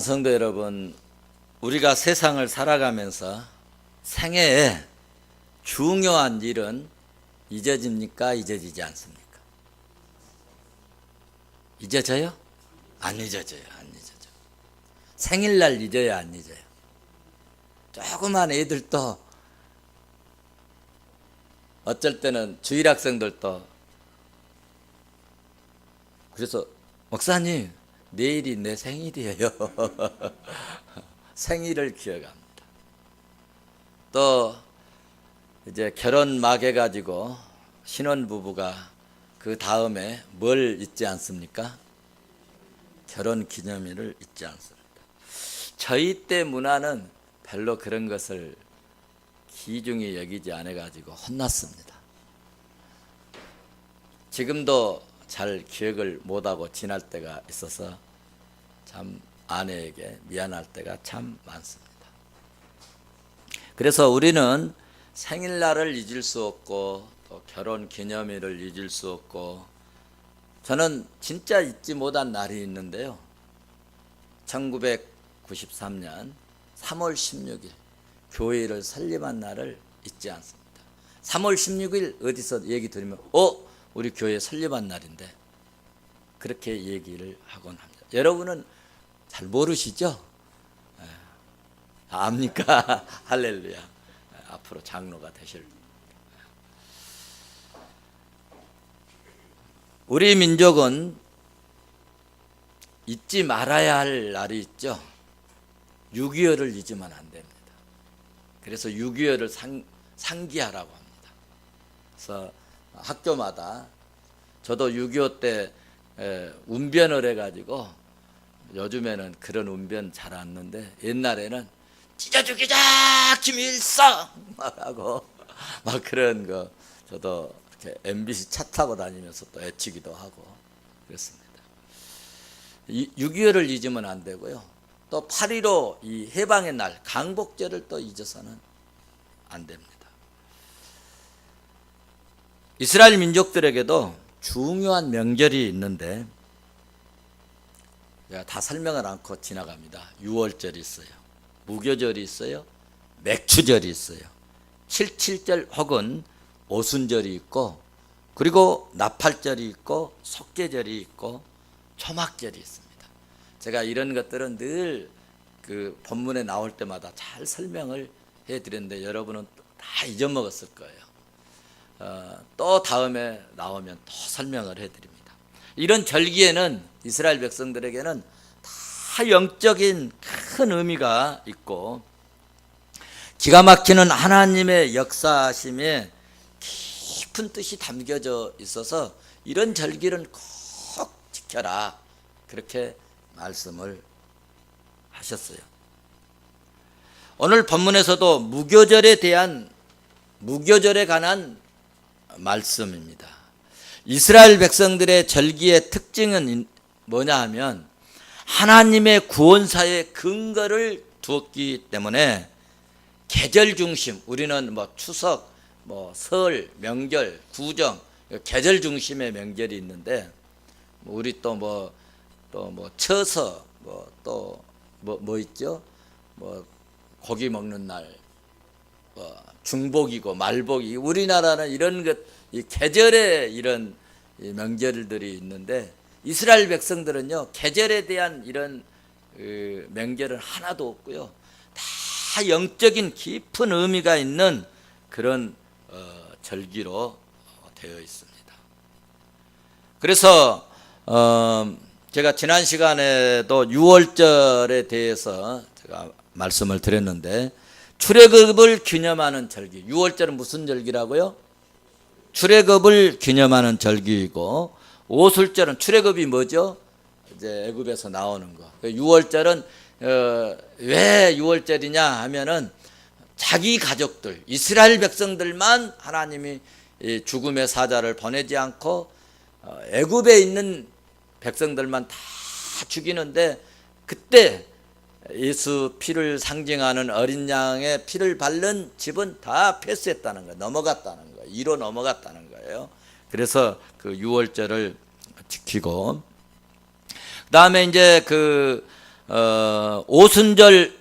사랑하는 성도 여러분, 우리가 세상을 살아가면서 생애에 중요한 일은 잊어집니까? 잊어지지 않습니까? 잊어져요? 안 잊어져요. 안 잊어져. 생일날 잊어요? 안 잊어요? 조그만 애들도 어쩔 때는 주일학생들도 그래서 목사님 내일이 내 생일이에요. 생일을 기억합니다. 또 이제 결혼 막 해가지고 신혼부부가 그 다음에 뭘 잊지 않습니까? 결혼 기념일을 잊지 않습니다. 저희 때 문화는 별로 그런 것을 귀중히 여기지 않아가지고 혼났습니다. 지금도 잘 기억을 못하고 지날 때가 있어서 참 아내에게 미안할 때가 참 많습니다. 그래서 우리는 생일날을 잊을 수 없고 또 결혼 기념일을 잊을 수 없고, 저는 진짜 잊지 못한 날이 있는데요. 1993년 3월 16일 교회를 설립한 날을 잊지 않습니다. 3월 16일 어디서 얘기 들으면 우리 교회 설립한 날인데 그렇게 얘기를 하곤 합니다. 여러분은 잘 모르시죠? 압니까? 할렐루야. 앞으로 장로가 되실. 우리 민족은 잊지 말아야 할 날이 있죠. 6.25를 잊으면 안 됩니다. 그래서 6.25를 상기하라고 합니다. 그래서 학교마다, 저도 6.25 때 운변을 해가지고, 요즘에는 그런 운변 잘 안 하는데 옛날에는 찢어 죽이자 김일성 하고 막 그런 거 저도 이렇게 MBC 차 타고 다니면서 또 애치기도 하고 그랬습니다. 6.25를 잊으면 안 되고요. 또 8.15 이 해방의 날 강복절을 또 잊어서는 안 됩니다. 이스라엘 민족들에게도 중요한 명절이 있는데 제가 다 설명을 않고 지나갑니다. 유월절이 있어요. 무교절이 있어요. 맥추절이 있어요. 77절 혹은 오순절이 있고, 그리고 나팔절이 있고, 속죄절이 있고, 초막절이 있습니다. 제가 이런 것들은 늘 그 본문에 나올 때마다 잘 설명을 해드렸는데 여러분은 다 잊어먹었을 거예요. 또 다음에 나오면 또 설명을 해드립니다. 이런 절기에는 이스라엘 백성들에게는 다 영적인 큰 의미가 있고 기가 막히는 하나님의 역사심에 깊은 뜻이 담겨져 있어서 이런 절기는 꼭 지켜라, 그렇게 말씀을 하셨어요. 오늘 본문에서도 무교절에 관한 말씀입니다. 이스라엘 백성들의 절기의 특징은 뭐냐 하면 하나님의 구원사의 근거를 두었기 때문에 계절 중심, 우리는 추석, 설, 명절, 구정, 계절 중심의 명절이 있는데 우리 또 처서 뭐 있죠? 고기 먹는 날, 중복이고 말복이, 우리나라는 이런 것, 이 계절에 이런 명절들이 있는데 이스라엘 백성들은요 계절에 대한 이런 명절은 하나도 없고요, 다 영적인 깊은 의미가 있는 그런 절기로 되어 있습니다. 그래서 제가 지난 시간에도 6월절에 대해서 제가 말씀을 드렸는데 출애굽을 기념하는 절기, 6월절은 무슨 절기라고요? 출애굽을 기념하는 절기이고, 오술절은 출애굽이 뭐죠? 이제 애굽에서 나오는 거. 6월절은 왜 6월절이냐 하면은 자기 가족들, 이스라엘 백성들만 하나님이 죽음의 사자를 보내지 않고 애굽에 있는 백성들만 다 죽이는데, 그때 예수 피를 상징하는 어린 양의 피를 바른 집은 다 패스했다는 거예요. 넘어갔다는 거예요. 이로 넘어갔다는 거예요. 그래서 그 6월절을 지키고, 그 다음에 이제 오순절은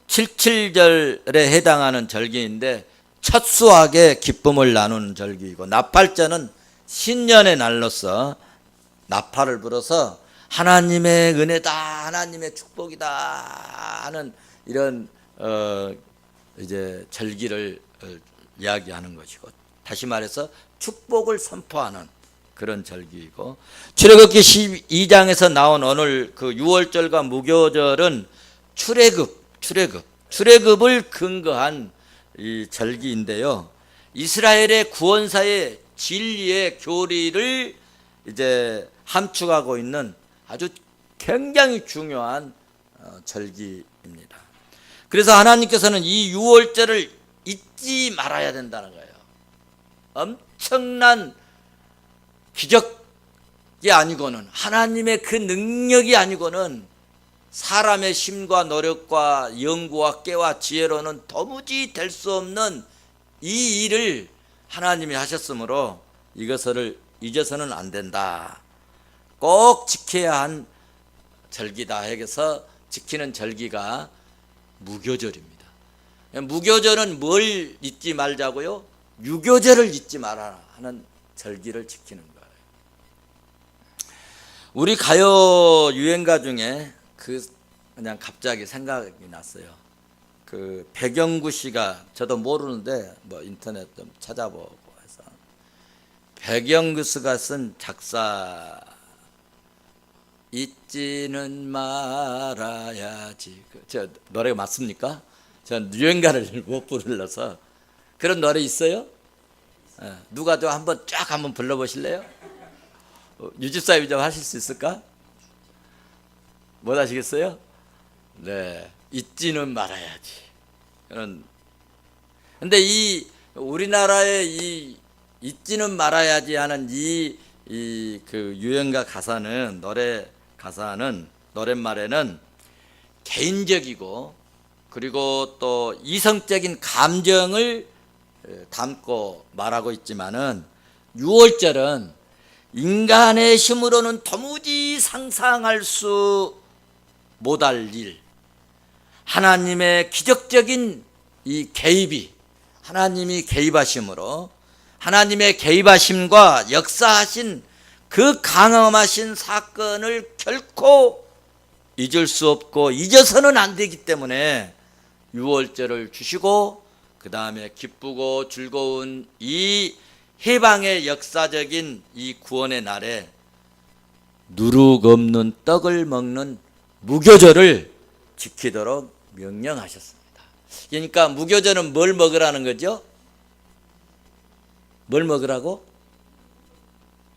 칠칠절에 해당하는 절기인데 첫 수확의 기쁨을 나누는 절기이고, 나팔절은 신년의 날로서 나팔을 불어서 하나님의 은혜다, 하나님의 축복이다 하는 이런 이제 절기를 이야기하는 것이고, 다시 말해서 축복을 선포하는 그런 절기이고, 출애굽기 12장에서 나온 오늘 그 유월절과 무교절은 출애굽을 근거한 이 절기인데요. 이스라엘의 구원사의 진리의 교리를 이제 함축하고 있는 아주 굉장히 중요한 절기입니다. 그래서 하나님께서는 이 유월절을 잊지 말아야 된다는 거예요. 엄청난 기적이 아니고는, 하나님의 그 능력이 아니고는, 사람의 힘과 노력과 연구와 깨와 지혜로는 도무지 될 수 없는 이 일을 하나님이 하셨으므로 이것을 잊어서는 안 된다. 꼭 지켜야 한 절기다 해서 지키는 절기가 무교절입니다. 무교절은 뭘 잊지 말자고요? 유교절을 잊지 말아라 하는 절기를 지키는 거예요. 우리 가요 유행가 중에 그냥 갑자기 생각이 났어요. 그 백영구 씨가, 저도 모르는데 뭐 인터넷 좀 찾아보고 해서, 백영구 씨가 쓴 작사, 잊지는 말아야지. 저 노래가 맞습니까? 전 유행가를 못 불러서. 그런 노래 있어요? 누가 좀 한번 불러보실래요? 유집사님이 좀 하실 수 있을까? 못 하시겠어요? 네, 잊지는 말아야지. 근데 이 우리나라의 이 잊지는 말아야지 하는 그 유행가 가사는, 노래 가사는, 노랫말에는 개인적이고 그리고 또 이성적인 감정을 담고 말하고 있지만은, 유월절은 인간의 힘으로는 도무지 상상할 수 못할 일, 하나님의 기적적인 이 개입이, 하나님이 개입하심으로, 하나님의 개입하심과 역사하신 그 강험하신 사건을 결코 잊을 수 없고 잊어서는 안 되기 때문에 유월절을 주시고, 그 다음에 기쁘고 즐거운 이 해방의 역사적인 이 구원의 날에 누룩 없는 떡을 먹는 무교절을 지키도록 명령하셨습니다. 그러니까 무교절은 뭘 먹으라는 거죠? 뭘 먹으라고?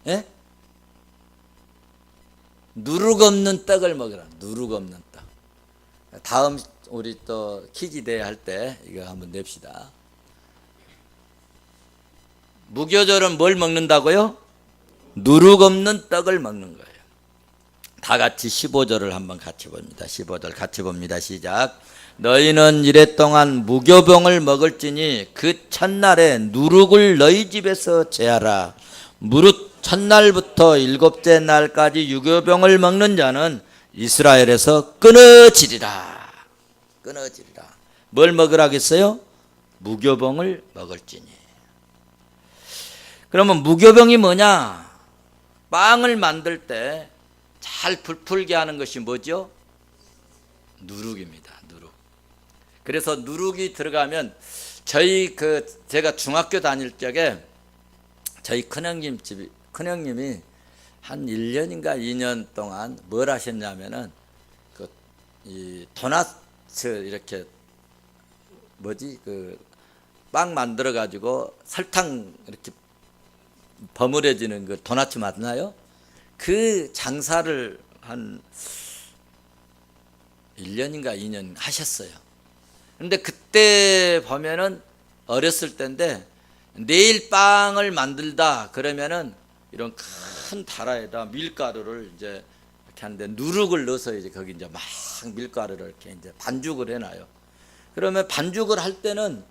예? 누룩 없는 떡을 먹으라. 누룩 없는 떡. 다음 우리 또 퀴즈 대회 할 때 이거 한번 냅시다. 무교절은 뭘 먹는다고요? 누룩 없는 떡을 먹는 거예요. 다 같이 15절을 한번 같이 봅니다. 15절 같이 봅니다. 시작. 너희는 이랫동안 무교병을 먹을지니 그 첫날에 누룩을 너희 집에서 제하라. 무릇 첫날부터 일곱째 날까지 유교병을 먹는 자는 이스라엘에서 끊어지리라. 끊어지리라. 뭘 먹으라겠어요? 무교병을 먹을지니. 그러면 무교병이 뭐냐? 빵을 만들 때 잘 불풀게 하는 것이 뭐죠? 누룩입니다. 누룩. 그래서 누룩이 들어가면, 제가 중학교 다닐 적에 저희 큰형님이 한 1년인가 2년 동안 뭘 하셨냐면은 이 도넛 이렇게 빵 만들어 가지고 설탕 이렇게 버무려지는 그 도넛 맞나요? 그 장사를 한 1년인가 2년 하셨어요. 근데 그때 보면은 어렸을 때인데, 내일 빵을 만들다 그러면은 이런 큰 다라에다 밀가루를 이제 이렇게 하는데, 누룩을 넣어서 이제 거기 이제 막 밀가루를 이렇게 이제 반죽을 해놔요. 그러면 반죽을 할 때는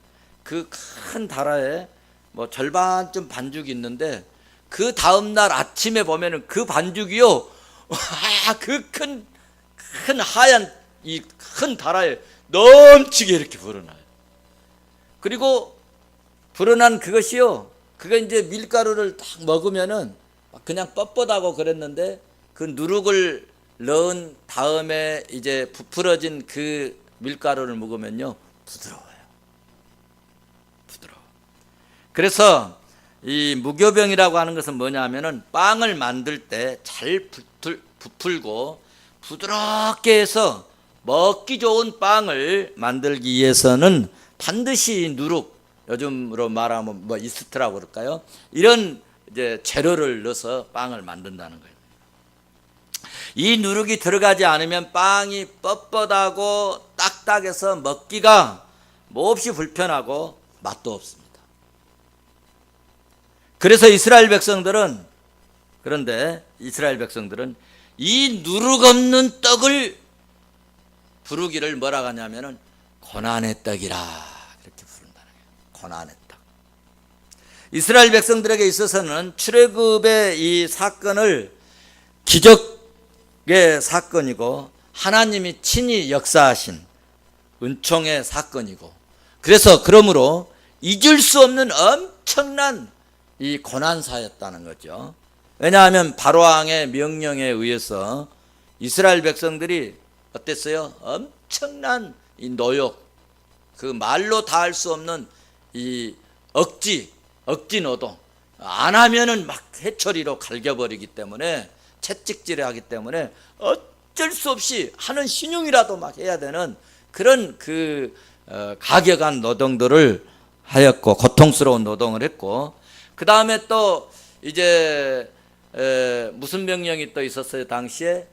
그 큰 다라에 뭐 절반쯤 반죽이 있는데, 그 다음날 아침에 보면은 그 반죽이요, 그 큰 큰 하얀 이 큰 다라에 넘치게 이렇게 불어나요. 그리고 불어난 그것이요, 그거 이제 밀가루를 딱 먹으면은 그냥 뻣뻣하고 그랬는데 그 누룩을 넣은 다음에 이제 부풀어진 그 밀가루를 먹으면요 부드러워요. 부드러워. 그래서 이 무교병이라고 하는 것은 뭐냐 하면은 빵을 만들 때 잘 부풀고 부드럽게 해서 먹기 좋은 빵을 만들기 위해서는 반드시 누룩, 요즘으로 말하면 뭐 이스트라고 그럴까요? 이런 이제 재료를 넣어서 빵을 만든다는 거예요. 이 누룩이 들어가지 않으면 빵이 뻣뻣하고 딱딱해서 먹기가 몹시 불편하고 맛도 없습니다. 그래서 그런데 이스라엘 백성들은 이 누룩 없는 떡을 부르기를 뭐라고 하냐면은 고난의 떡이라 그렇게 부른다는 거예요. 고난의 떡. 이스라엘 백성들에게 있어서는 출애굽의 이 사건을 기적의 사건이고 하나님이 친히 역사하신 은총의 사건이고, 그래서 그러므로 잊을 수 없는 엄청난 이 고난사였다는 거죠. 왜냐하면 바로왕의 명령에 의해서 이스라엘 백성들이 어땠어요? 엄청난 이 노역, 그 말로 다 할 수 없는 이 억지 노동, 안 하면은 막 해초리로 갈겨버리기 때문에, 채찍질을 하기 때문에 어쩔 수 없이 하는 신용이라도 막 해야 되는 그런 가격한 노동들을 하였고, 고통스러운 노동을 했고, 그 다음에 또 이제 무슨 명령이 또 있었어요? 당시에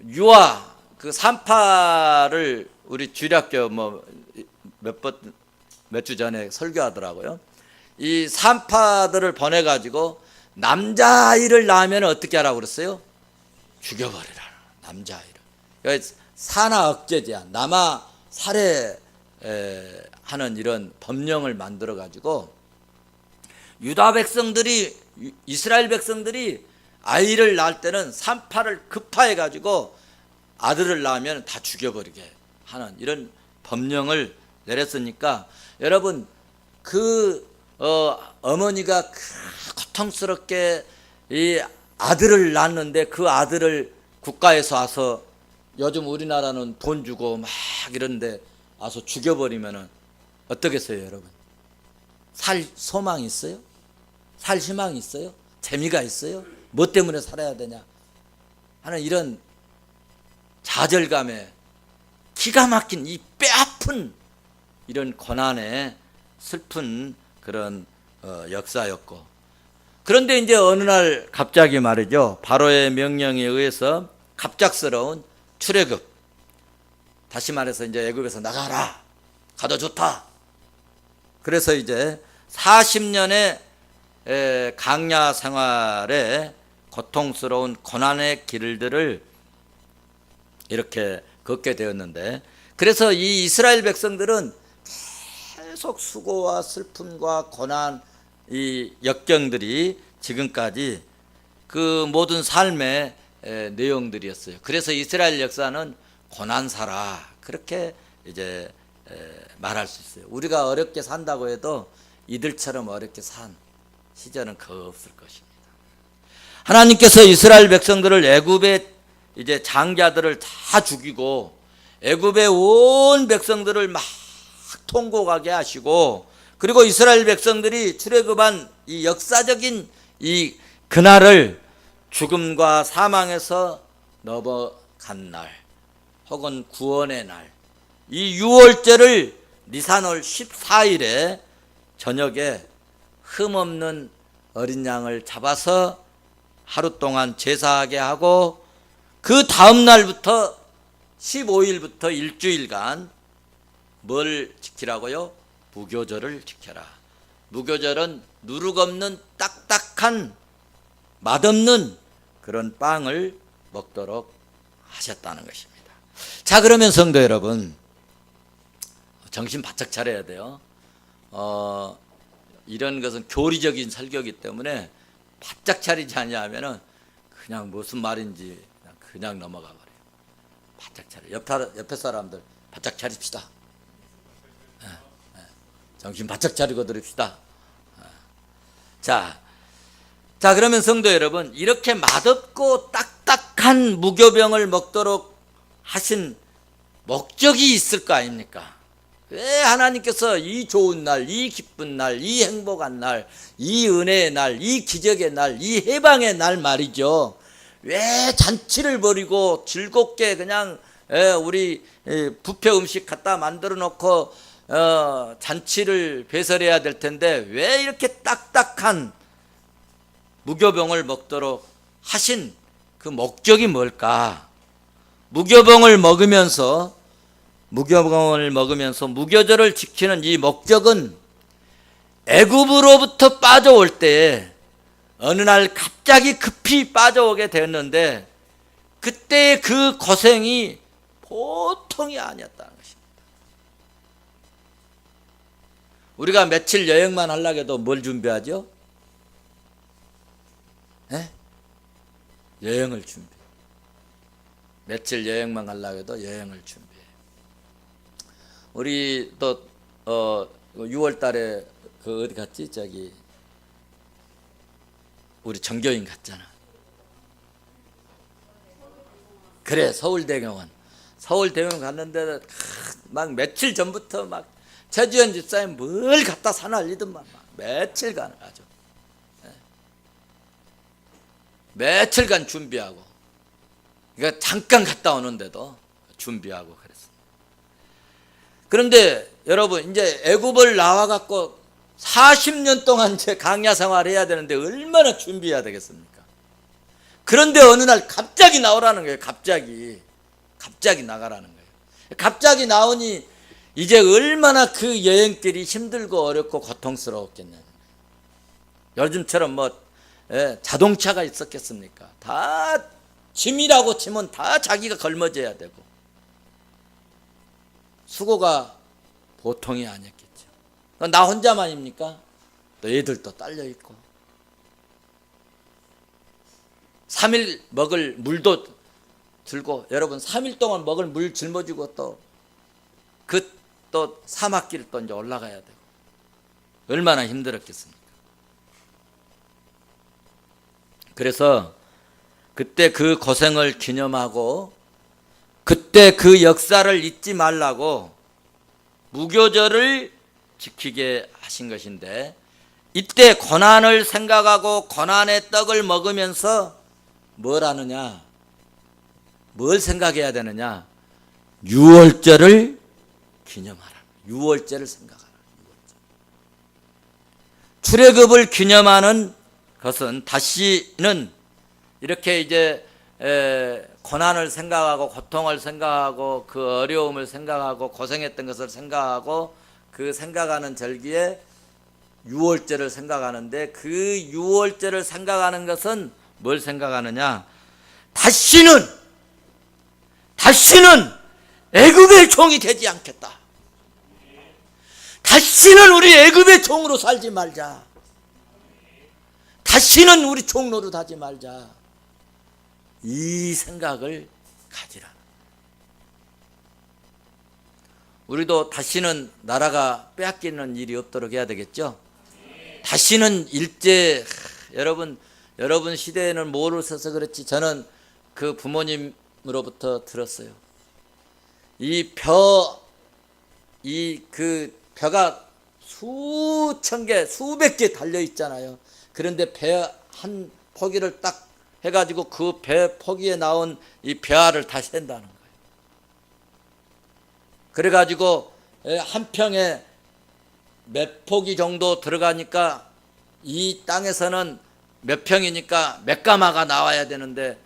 유아, 그 산파를 우리 주일학교 몇 주 전에 설교하더라고요. 이 산파들을 보내가지고 남자아이를 낳으면 어떻게 하라고 그랬어요? 죽여버리라. 남자아이를. 그러니까 산하 억제제야, 남아 살해하는 이런 법령을 만들어 가지고 유다 백성들이, 이스라엘 백성들이 아이를 낳을 때는 산파를 급파해 가지고 아들을 낳으면 다 죽여버리게 하는 이런 법령을 내렸으니까, 여러분 어머니가 고통스럽게 이 아들을 낳았는데 그 아들을 국가에서 와서, 요즘 우리나라는 돈 주고 막 이런데 와서 죽여버리면은 어떻겠어요, 여러분? 살 소망이 있어요? 살 희망이 있어요? 재미가 있어요? 뭐 때문에 살아야 되냐 하는 이런 좌절감에 기가 막힌 이 뼈아픈 이런 고난의 슬픈 그런 역사였고, 그런데 이제 어느 날 갑자기 말이죠, 바로의 명령에 의해서 갑작스러운 출애굽, 다시 말해서 이제 애굽에서 나가라, 가도 좋다. 그래서 이제 40년의 강야 생활의 고통스러운 고난의 길들을 이렇게 걷게 되었는데, 그래서 이 이스라엘 백성들은 계속 수고와 슬픔과 고난, 이 역경들이 지금까지 그 모든 삶의 내용들이었어요. 그래서 이스라엘 역사는 고난사라, 그렇게 이제 말할 수 있어요. 우리가 어렵게 산다고 해도 이들처럼 어렵게 산 시절은 거의 없을 것입니다. 하나님께서 이스라엘 백성들을 애굽의 이제 장자들을 다 죽이고 애굽의 온 백성들을 막 통곡하게 하시고, 그리고 이스라엘 백성들이 출애굽한 이 역사적인 이 그날을 죽음과 사망에서 넘어간 날, 혹은 구원의 날, 이 유월절을 니산월 14일에 저녁에 흠없는 어린 양을 잡아서 하루 동안 제사하게 하고, 그 다음 날부터 15일부터 일주일간 뭘 지키라고요? 무교절을 지켜라. 무교절은 누룩 없는 딱딱한 맛없는 그런 빵을 먹도록 하셨다는 것입니다. 자, 그러면 성도 여러분, 정신 바짝 차려야 돼요. 이런 것은 교리적인 설교이기 때문에 바짝 차리지 않냐면은 그냥 무슨 말인지 그냥 넘어가 버려요. 바짝 차려. 옆에 사람들 바짝 차립시다. 정신 바짝 차리고 들읍시다. 자, 그러면 성도 여러분, 이렇게 맛없고 딱딱한 무교병을 먹도록 하신 목적이 있을 거 아닙니까? 왜 하나님께서 이 좋은 날, 이 기쁜 날, 이 행복한 날, 이 은혜의 날, 이 기적의 날, 이 해방의 날 말이죠. 왜 잔치를 벌이고 즐겁게 그냥 우리 뷔페 음식 갖다 만들어 놓고 잔치를 배설해야 될 텐데 왜 이렇게 딱딱한 무교병을 먹도록 하신 그 목적이 뭘까? 무교병을 먹으면서 무교절을 지키는 이 목적은 애굽으로부터 빠져올 때 어느 날 갑자기 급히 빠져오게 되었는데 그때의 그 고생이 보통이 아니었다는 것입니다. 우리가 며칠 여행만 하려고 해도 뭘 준비하죠? 여행을 준비해. 며칠 여행만 하려고 해도 여행을 준비해. 우리 또 6월 달에 그 어디 갔지? 저기 우리 정교인 갔잖아. 그래, 서울대병원 갔는데 막 며칠 전부터 막 최주현 집사님 뭘 갖다 사날리더만 막 며칠간 아주 며칠간 준비하고, 그러니까 잠깐 갔다 오는데도 준비하고 그랬습니다. 그런데 여러분, 이제 애굽을 나와 갖고 40년 동안 이제 강야 생활을 해야 되는데 얼마나 준비해야 되겠습니까? 그런데 어느 날 갑자기 나오라는 거예요. 갑자기 나가라는 거예요. 갑자기 나오니 이제 얼마나 그 여행길이 힘들고 어렵고 고통스러웠겠냐는 거예요. 요즘처럼 뭐 자동차가 있었겠습니까? 다 짐이라고 치면 다 자기가 걸머져야 되고 수고가 보통이 아니었겠죠. 나 혼자만입니까? 또 애들도 딸려 있고 3일 먹을 물도 들고, 여러분 3일 동안 먹을 물 짊어지고 또 사막길 또 이제 올라가야 되고 얼마나 힘들었겠습니까? 그래서 그때 그 고생을 기념하고 그때 그 역사를 잊지 말라고 무교절을 지키게 하신 것인데, 이때 고난을 생각하고 고난의 떡을 먹으면서 뭘 하느냐? 뭘 생각해야 되느냐? 유월절을 기념하라. 유월절을 생각하라. 출애굽을 기념하는 것은 다시는 이렇게 이제 고난을 생각하고 고통을 생각하고 그 어려움을 생각하고 고생했던 것을 생각하고 그 생각하는 절기에 유월절을 생각하는데, 그 유월절을 생각하는 것은 뭘 생각하느냐? 다시는 애굽의 종이 되지 않겠다. 다시는 우리 애굽의 종으로 살지 말자. 다시는 우리 종 노릇하지 말자. 이 생각을 가지라. 우리도 다시는 나라가 빼앗기는 일이 없도록 해야 되겠죠. 다시는 일제, 여러분 시대에는 뭐를 써서 그렇지, 저는 그 부모님으로부터 들었어요. 그 벼가 수천 개, 수백 개 달려 있잖아요. 그런데 배 한 포기를 딱 해가지고 그 배 포기에 나온 이 벼알을 다 센다는 거예요. 그래가지고 한 평에 몇 포기 정도 들어가니까 이 땅에서는 몇 평이니까 몇 가마가 나와야 되는데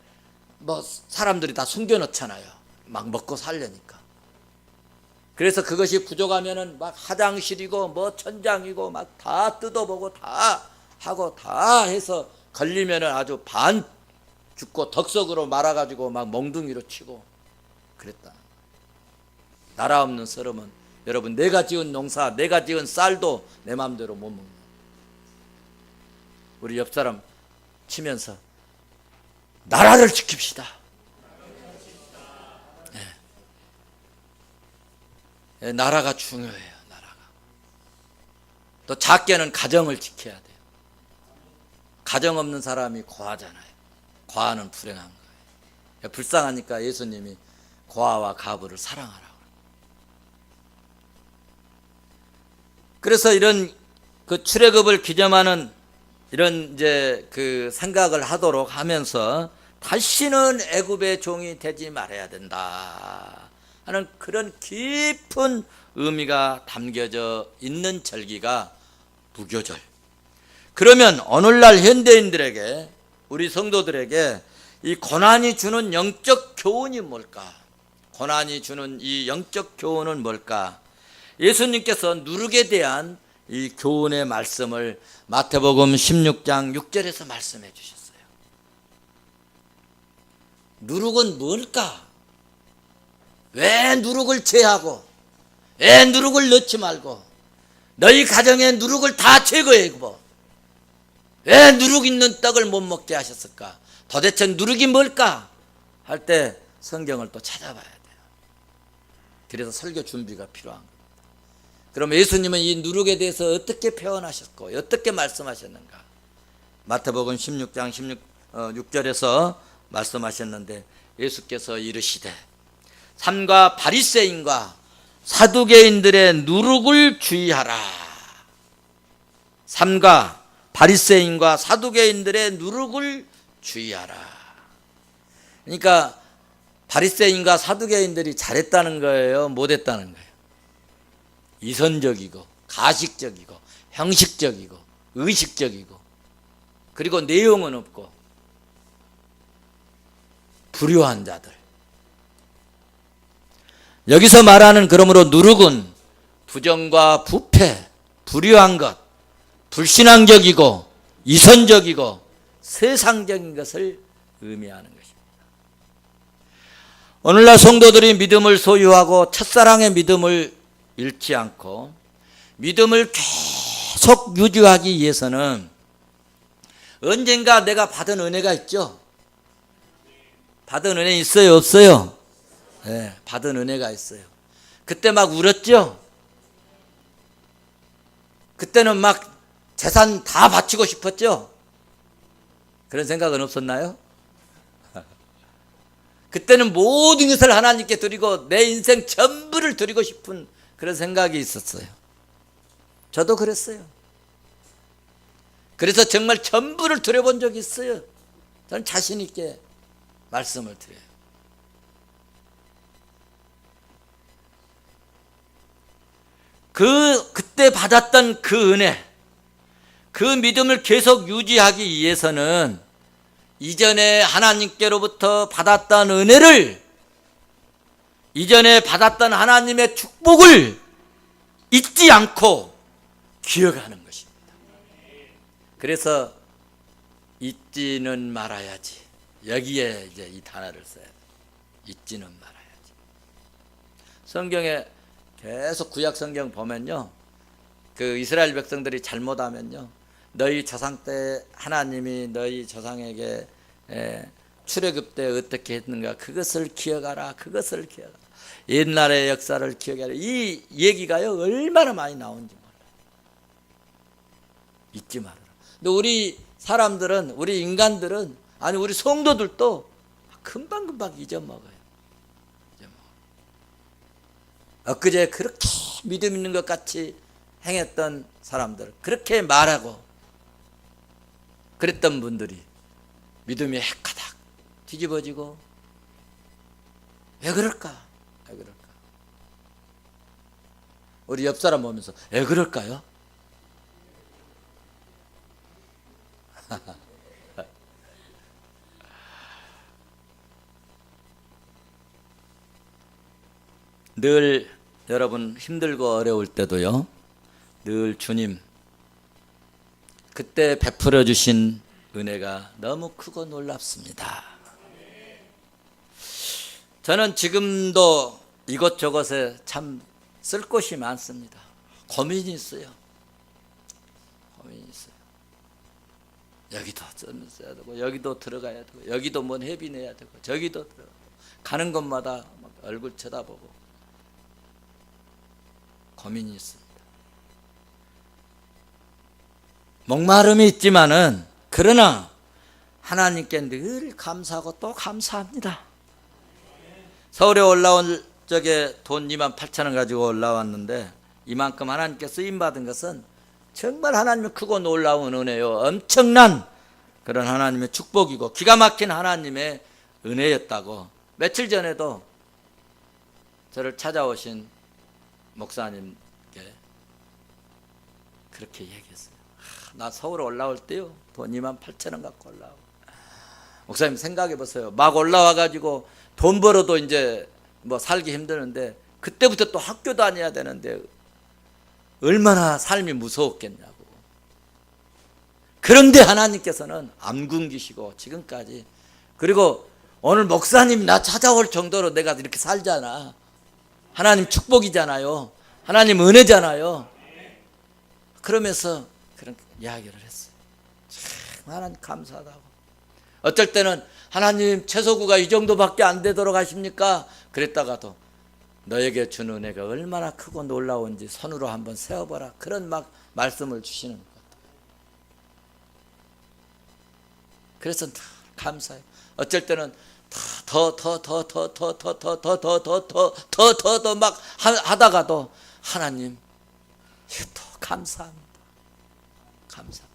뭐 사람들이 다 숨겨놓잖아요. 막 먹고 살려니까. 그래서 그것이 부족하면은 막 화장실이고 뭐 천장이고 막 다 뜯어보고 다 하고 다 해서 걸리면은 아주 반 죽고 덕석으로 말아가지고 막 몽둥이로 치고 그랬다. 나라 없는 서름은, 여러분, 내가 지은 농사, 내가 지은 쌀도 내 마음대로 못 먹는. 우리 옆 사람 치면서 나라를 지킵시다. 네. 나라가 중요해요. 나라가. 또 작게는 가정을 지켜야 돼요. 가정 없는 사람이 고아잖아요. 고아는 불행한 거예요. 불쌍하니까 예수님이 고아와 가부를 사랑하라고. 그래서 이런 그 출애굽을 기념하는 이런 이제 그 생각을 하도록 하면서 다시는 애굽의 종이 되지 말아야 된다 하는 그런 깊은 의미가 담겨져 있는 절기가 무교절. 그러면 오늘날 현대인들에게, 우리 성도들에게 이 고난이 주는 영적 교훈이 뭘까? 고난이 주는 이 영적 교훈은 뭘까? 예수님께서 누룩에 대한 이 교훈의 말씀을 마태복음 16장 6절에서 말씀해 주셨어요. 누룩은 뭘까? 왜 누룩을 제하고, 왜 누룩을 넣지 말고, 너희 가정에 누룩을 다 제거해 보. 왜 누룩 있는 떡을 못 먹게 하셨을까? 도대체 누룩이 뭘까? 할 때 성경을 또 찾아봐야 돼요. 그래서 설교 준비가 필요한 겁니다. 그럼 예수님은 이 누룩에 대해서 어떻게 표현하셨고 어떻게 말씀하셨는가? 마태복음 16장 6절에서 말씀하셨는데, 예수께서 이르시되 삼가 바리새인과 사두개인들의 누룩을 주의하라. 삼가 바리새인과 사두개인들의 누룩을 주의하라. 그러니까 바리새인과 사두개인들이 잘했다는 거예요, 못했다는 거예요? 이선적이고 가식적이고 형식적이고 의식적이고, 그리고 내용은 없고 불효한 자들. 여기서 말하는 그러므로 누룩은 부정과 부패, 불효한 것, 불신앙적이고 이선적이고 세상적인 것을 의미하는 것입니다. 오늘날 성도들이 믿음을 소유하고 첫사랑의 믿음을 잃지 않고 믿음을 계속 유지하기 위해서는 언젠가 내가 받은 은혜가 있죠. 받은 은혜 있어요, 없어요? 네, 받은 은혜가 있어요. 그때 막 울었죠? 그때는 막 재산 다 바치고 싶었죠? 그런 생각은 없었나요? 그때는 모든 것을 하나님께 드리고 내 인생 전부를 드리고 싶은 그런 생각이 있었어요. 저도 그랬어요. 그래서 정말 전부를 드려본 적이 있어요. 저는 자신 있게 말씀을 드려요. 그때 받았던 그 은혜, 그 믿음을 계속 유지하기 위해서는 이전에 하나님께로부터 받았던 은혜를, 이전에 받았던 하나님의 축복을 잊지 않고 기억하는 것입니다. 그래서 잊지는 말아야지. 여기에 이제 이 단어를 써야 돼요. 잊지는 말아야지. 성경에 계속 구약 성경 보면요, 그 이스라엘 백성들이 잘못하면요, 너희 조상 때 하나님이 너희 조상에게 출애굽 때 어떻게 했는가 그것을 기억하라. 그것을 기억하라. 옛날의 역사를 기억하라. 이 얘기가요 얼마나 많이 나온지 몰라요. 잊지 말아라. 근데 우리 사람들은, 우리 인간들은, 아니 우리 성도들도 금방금방 잊어먹어요. 엊그제 그렇게 믿음 있는 것 같이 행했던 사람들, 그렇게 말하고 그랬던 분들이 믿음이 해가닥 뒤집어지고, 왜 그럴까? 왜 그럴까? 우리 옆 사람 보면서 왜 그럴까요? 늘 여러분 힘들고 어려울 때도요, 늘 주님 그때 베풀어 주신 은혜가 너무 크고 놀랍습니다. 저는 지금도 이것저것에 참 쓸 곳이 많습니다. 고민이 있어요. 고민이 있어요. 여기도 써야 되고, 여기도 들어가야 되고, 여기도 뭔 회비 내야 되고, 저기도 들어가고, 가는 곳마다 막 얼굴 쳐다보고. 고민이 있습니다. 목마름이 있지만은 그러나 하나님께 늘 감사하고 또 감사합니다. 서울에 올라온 적에 돈 28,000원 가지고 올라왔는데 이만큼 하나님께 쓰임받은 것은 정말 하나님의 크고 놀라운 은혜요, 엄청난 그런 하나님의 축복이고 기가 막힌 하나님의 은혜였다고 며칠 전에도 저를 찾아오신 목사님께 그렇게 얘기했어요. 나 서울 올라올 때요 돈 28,000원 갖고 올라오고. 목사님 생각해 보세요. 막 올라와 가지고 돈 벌어도 이제 뭐 살기 힘드는데 그때부터 또 학교 다녀야 되는데 얼마나 삶이 무서웠겠냐고. 그런데 하나님께서는 안 굶기시고 지금까지, 그리고 오늘 목사님이 나 찾아올 정도로 내가 이렇게 살잖아. 하나님 축복이잖아요. 하나님 은혜잖아요. 그러면서 그런 이야기를 했어요. 참 하나님 감사하다고. 어쩔 때는 하나님 채소구가 이 정도밖에 안 되도록 하십니까? 그랬다가도 너에게 준 은혜가 얼마나 크고 놀라운지 손으로 한번 세어보라. 그런 막 말씀을 주시는 것 같아요. 그래서 감사해요. 어쩔 때는 더 막 하다가도 하나님 또 감사합니다. 감사합니다.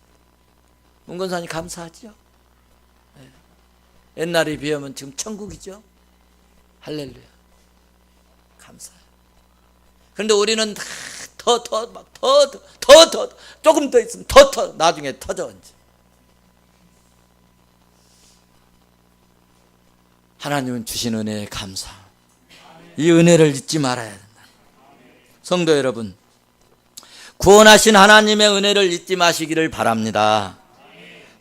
문건사님 감사하죠? 네. 옛날에 비하면 지금 천국이죠? 할렐루야. 감사해요. 그런데 우리는 더 조금 더 있으면 더 나중에 터져 이제. 하나님은 주신 은혜에 감사. 이 은혜를 잊지 말아야 된다. 성도 여러분, 구원하신 하나님의 은혜를 잊지 마시기를 바랍니다.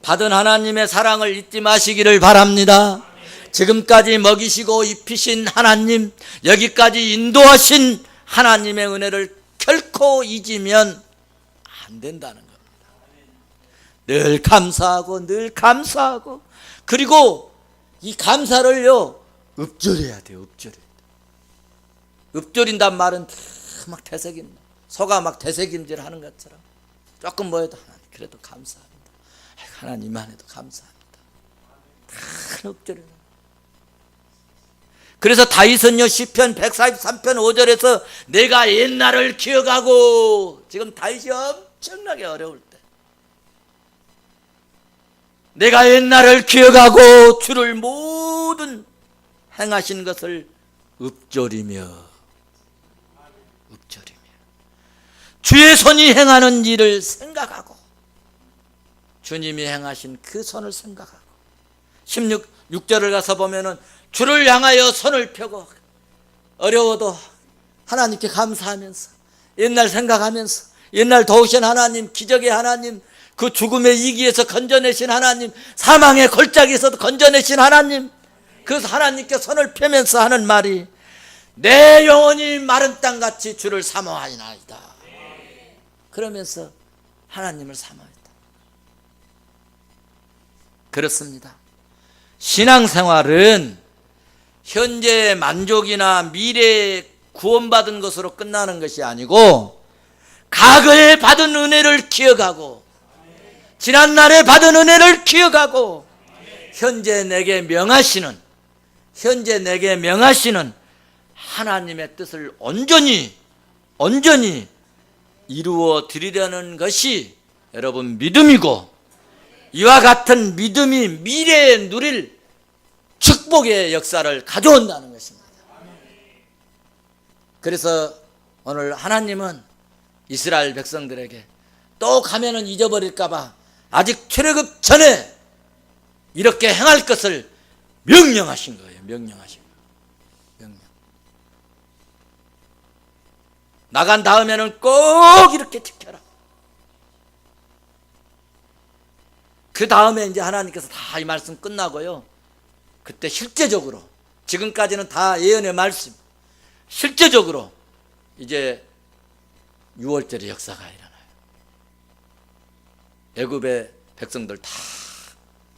받은 하나님의 사랑을 잊지 마시기를 바랍니다. 지금까지 먹이시고 입히신 하나님, 여기까지 인도하신 하나님의 은혜를 결코 잊으면 안 된다는 겁니다. 늘 감사하고 늘 감사하고, 그리고 이 감사를요 읊조려야 돼요. 읊조린단 말은 막 되새김, 소가 막 되새김질 하는 것처럼 조금 뭐해도 하나님 그래도 감사합니다. 하나님만 해도 감사합니다. 다 읊조려요. 그래서 다윗은요 시편 143편 5절에서 내가 옛날을 기억하고, 지금 다윗이 엄청나게 어려울 때 내가 옛날을 기억하고 주를 모든 행하신 것을 읊조리며 주의 손이 행하는 일을 생각하고 주님이 행하신 그 손을 생각하고, 6절을 가서 보면은 주를 향하여 손을 펴고 어려워도 하나님께 감사하면서 옛날 생각하면서 옛날 도우신 하나님, 기적의 하나님, 그 죽음의 이기에서 건져내신 하나님, 사망의 골짜기에서도 건져내신 하나님, 그 하나님께 손을 펴면서 하는 말이 내 영혼이 마른 땅같이 주를 사모하나이다. 그러면서 하나님을 사모했다. 그렇습니다. 신앙생활은 현재의 만족이나 미래에 구원받은 것으로 끝나는 것이 아니고 과거에 받은 은혜를 기억하고 지난날에 받은 은혜를 기억하고 현재 내게 명하시는 하나님의 뜻을 온전히 이루어 드리려는 것이 여러분 믿음이고, 이와 같은 믿음이 미래에 누릴 축복의 역사를 가져온다는 것입니다. 그래서 오늘 하나님은 이스라엘 백성들에게 또 가면은 잊어버릴까 봐 아직 출애굽 전에 이렇게 행할 것을 명령하신 거예요. 명령. 나간 다음에는 꼭 이렇게 지켜라. 그 다음에 이제 하나님께서 다 이 말씀 끝나고요, 그때 실제적으로, 지금까지는 다 예언의 말씀, 실제적으로 이제 6월절의 역사가 일어나요. 애굽의 백성들 다,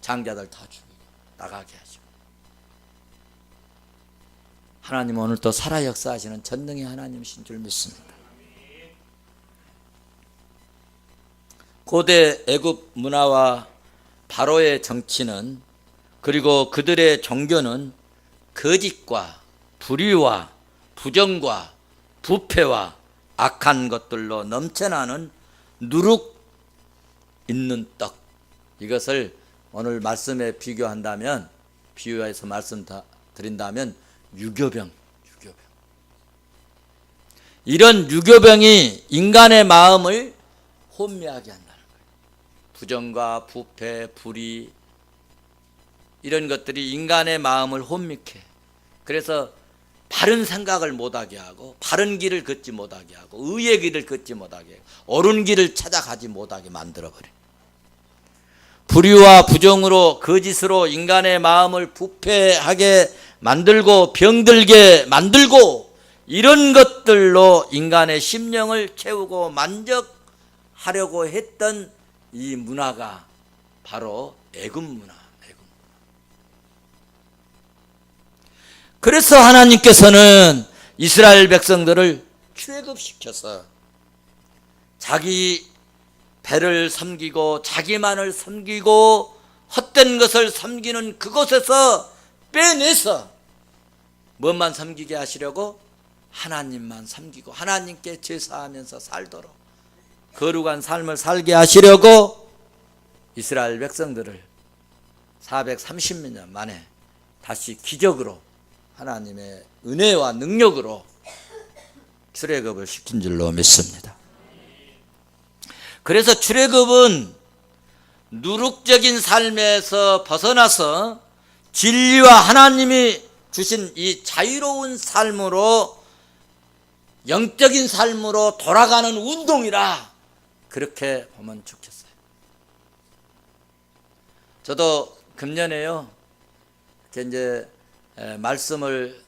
장자들 다 죽이고 나가게 하시고, 하나님은 오늘 또 살아 역사하시는 전능의 하나님이신 줄 믿습니다. 고대 애굽 문화와 바로의 정치는, 그리고 그들의 종교는 거짓과 불의와 부정과 부패와 악한 것들로 넘쳐나는 누룩 있는 떡, 이것을 오늘 말씀에 비교한다면, 비유해서 말씀드린다면 유교병. 이런 유교병이 인간의 마음을 혼미하게 한다는 거예요. 부정과 부패, 불의, 이런 것들이 인간의 마음을 혼미케, 그래서 바른 생각을 못하게 하고, 바른 길을 걷지 못하게 하고, 의의 길을 걷지 못하게 하고, 옳은 길을 찾아가지 못하게 만들어버려요. 불의와 부정으로, 거짓으로 인간의 마음을 부패하게 만들고 병들게 만들고, 이런 것들로 인간의 심령을 채우고 만족하려고 했던 이 문화가 바로 애굽 문화. 그래서 하나님께서는 이스라엘 백성들을 출애굽시켜서 자기 배를 섬기고 자기만을 섬기고 헛된 것을 섬기는 그곳에서 빼내서 뭐만 섬기게 하시려고? 하나님만 섬기고 하나님께 제사하면서 살도록 거룩한 삶을 살게 하시려고 이스라엘 백성들을 430몇 년 만에 다시 기적으로 하나님의 은혜와 능력으로 출애굽을 시킨 줄로 믿습니다. 그래서 출애굽은 누룩적인 삶에서 벗어나서 진리와 하나님이 주신 이 자유로운 삶으로, 영적인 삶으로 돌아가는 운동이라, 그렇게 보면 좋겠어요. 저도 금년에요, 이제 말씀을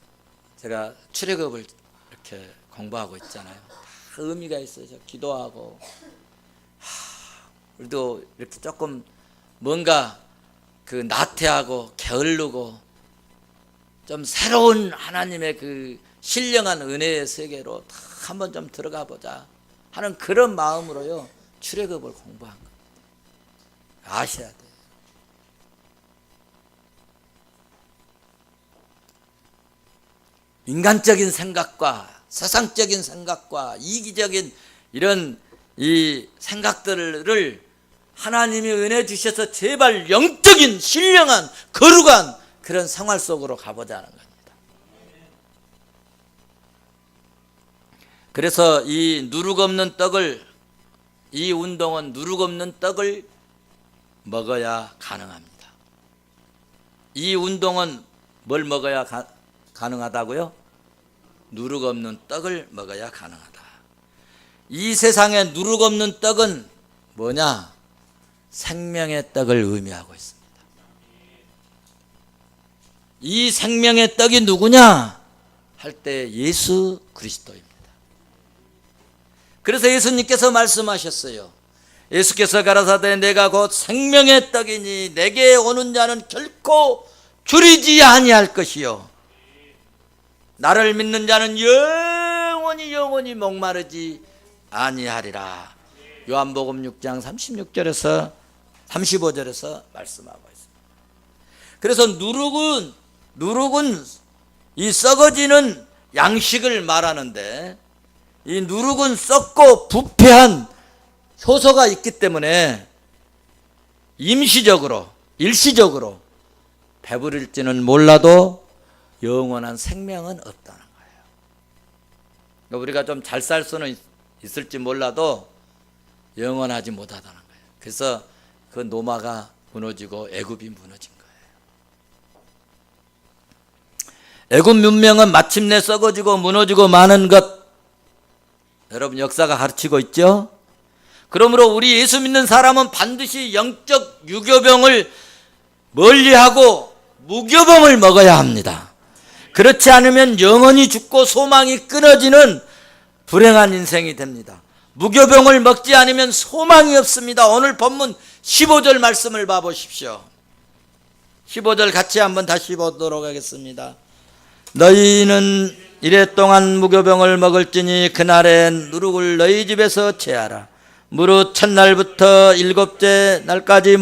제가 출애굽을 이렇게 공부하고 있잖아요. 다 의미가 있어요. 기도하고, 우리도 이렇게 조금 뭔가 그 나태하고 게을르고 좀 새로운 하나님의 그 신령한 은혜의 세계로 다 한번 좀 들어가 보자 하는 그런 마음으로요, 출애굽을 공부한 겁니다. 아셔야 돼요. 인간적인 생각과 세상적인 생각과 이기적인 이런 이 생각들을 하나님이 은혜 주셔서 제발 영적인 신령한 거룩한 그런 생활 속으로 가보자는 겁니다. 그래서 이 누룩 없는 떡을, 이 운동은 누룩 없는 떡을 먹어야 가능합니다. 이 운동은 뭘 먹어야 가능하다고요? 누룩 없는 떡을 먹어야 가능하다. 이 세상에 누룩 없는 떡은 뭐냐? 생명의 떡을 의미하고 있습니다. 이 생명의 떡이 누구냐? 할 때 예수 그리스도입니다. 그래서 예수님께서 말씀하셨어요. 예수께서 가라사대 내가 곧 생명의 떡이니 내게 오는 자는 결코 줄이지 아니할 것이요 나를 믿는 자는 영원히 목마르지 아니하리라. 요한복음 6장 36절에서 35절에서 말씀하고 있습니다. 그래서 누룩은 이 썩어지는 양식을 말하는데, 이 누룩은 썩고 부패한 효소가 있기 때문에 임시적으로, 일시적으로 배부릴지는 몰라도 영원한 생명은 없다는 거예요. 그러니까 우리가 좀 잘 살 수는 있을지 몰라도 영원하지 못하다는 거예요. 그래서 그 노마가 무너지고 애굽이 무너진 거예요. 애굽 문명은 마침내 썩어지고 무너지고 마는 것, 여러분 역사가 가르치고 있죠. 그러므로 우리 예수 믿는 사람은 반드시 영적 유교병을 멀리하고 무교병을 먹어야 합니다. 그렇지 않으면 영원히 죽고 소망이 끊어지는 불행한 인생이 됩니다. 무교병을 먹지 않으면 소망이 없습니다. 오늘 본문 15절 말씀을 봐보십시오. 15절 같이 한번 다시 보도록 하겠습니다. 너희는 이랫동안 무교병을 먹을지니 그날에 누룩을 너희 집에서 제하라. 무릇 첫날부터 일곱째 날까지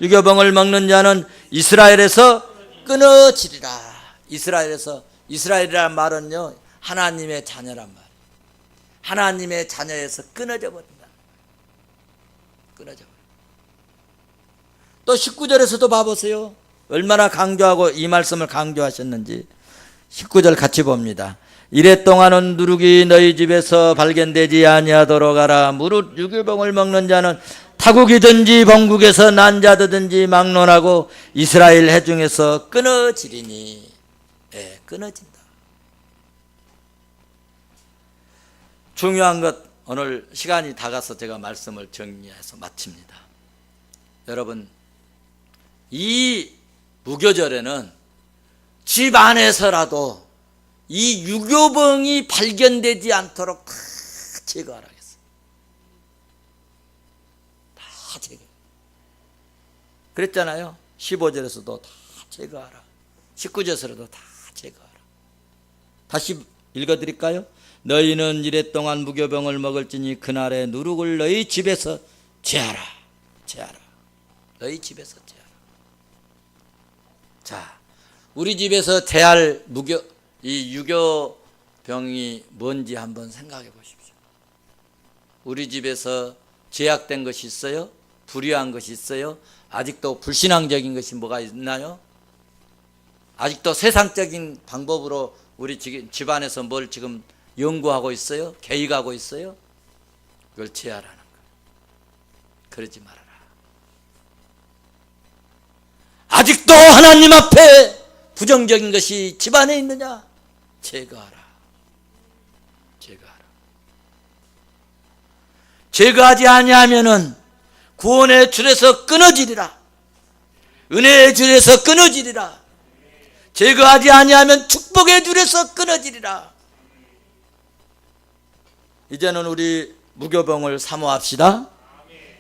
유교병을 먹는 자는 이스라엘에서 끊어지리라. 이스라엘이란 말은요, 하나님의 자녀란 말. 하나님의 자녀에서 끊어져 버린다. 끊어져 버린다. 또 19절에서도 봐보세요. 얼마나 강조하고 이 말씀을 강조하셨는지. 19절 같이 봅니다. 이래 동안은 누룩이 너희 집에서 발견되지 아니하도록 하라. 무릇 유교병을 먹는 자는 타국이든지 번국에서 난 자든지 막론하고 이스라엘 회중에서 끊어지리니. 예, 끊어진다. 중요한 것, 오늘 시간이 다 가서 제가 말씀을 정리해서 마칩니다. 여러분, 이 무교절에는 집 안에서라도 이 유교병이 발견되지 않도록 다 제거하라겠어요. 다 제거. 그랬잖아요. 15절에서도 다 제거하라. 19절에서도 다 제거하라. 다시 읽어드릴까요? 너희는 이래 동안 무교병을 먹을지니 그날에 누룩을 너희 집에서 제하라. 제하라. 너희 집에서 제하라. 자, 우리 집에서 제할 이 유교병이 뭔지 한번 생각해 보십시오. 우리 집에서 제약된 것이 있어요? 불의한 것이 있어요? 아직도 불신앙적인 것이 뭐가 있나요? 아직도 세상적인 방법으로 우리 집안에서 뭘 지금 연구하고 있어요? 개의하고 있어요? 그걸 제하라는 거예요. 그러지 말아라. 아직도 하나님 앞에 부정적인 것이 집안에 있느냐? 제거하라. 제거하라. 제거하지 아니하면은 구원의 줄에서 끊어지리라. 은혜의 줄에서 끊어지리라. 제거하지 아니하면 축복의 줄에서 끊어지리라. 이제는 우리 무교병을 사모합시다.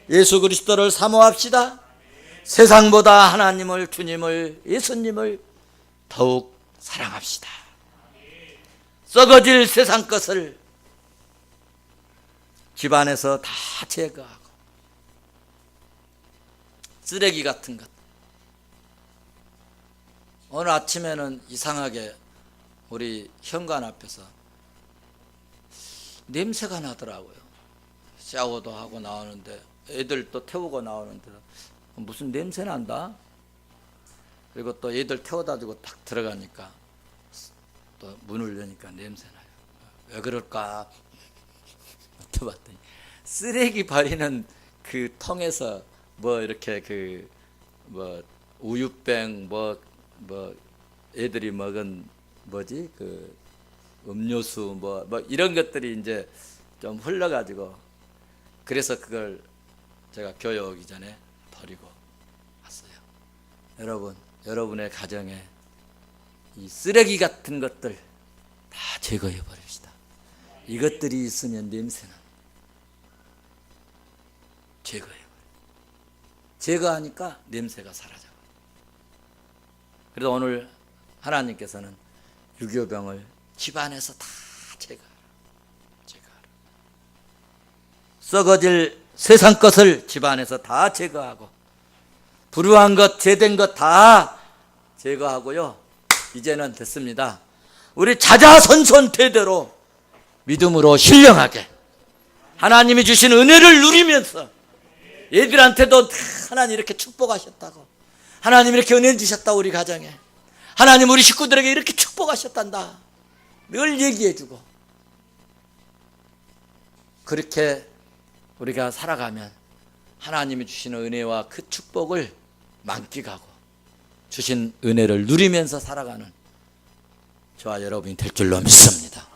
예수 그리스도를 사모합시다. 세상보다 하나님을, 주님을, 예수님을 더욱 사랑합시다. 썩어질 세상 것을 집안에서 다 제거하고, 쓰레기 같은 것. 오늘 아침에는 이상하게 우리 현관 앞에서 냄새가 나더라고요. 샤워도 하고 나오는데, 애들 또 태우고 나오는데 무슨 냄새 난다. 그리고 또 애들 태워다 주고 딱 들어가니까 또 문을 여니까 냄새 나요. 왜 그럴까 맡아봤더니 쓰레기 버리는 그 통에서 뭐 이렇게 그 뭐 우유병 뭐 애들이 먹은 뭐지 그 음료수 뭐 이런 것들이 이제 좀 흘러가지고, 그래서 그걸 제가 교회 오기 전에 버리고 왔어요. 여러분, 여러분의 가정에 이 쓰레기 같은 것들 다 제거해 버립시다. 이것들이 있으면 냄새는 제거해 버려. 제거하니까 냄새가 사라져. 그래서 오늘 하나님께서는 유교병을 집안에서 다 제거하라. 제거하라. 썩어질 세상 것을 집안에서 다 제거하고, 불우한 것, 죄된 것 다 제거하고요. 이제는 됐습니다. 우리 자자손손 대대로 믿음으로 신령하게 하나님이 주신 은혜를 누리면서, 애들한테도 하나님 이렇게 축복하셨다고, 하나님 이렇게 은혜 주셨다, 우리 가정에 하나님 우리 식구들에게 이렇게 축복하셨단다 늘 얘기해주고, 그렇게 우리가 살아가면 하나님이 주신 은혜와 그 축복을 만끽하고 주신 은혜를 누리면서 살아가는 저와 여러분이 될 줄로 믿습니다.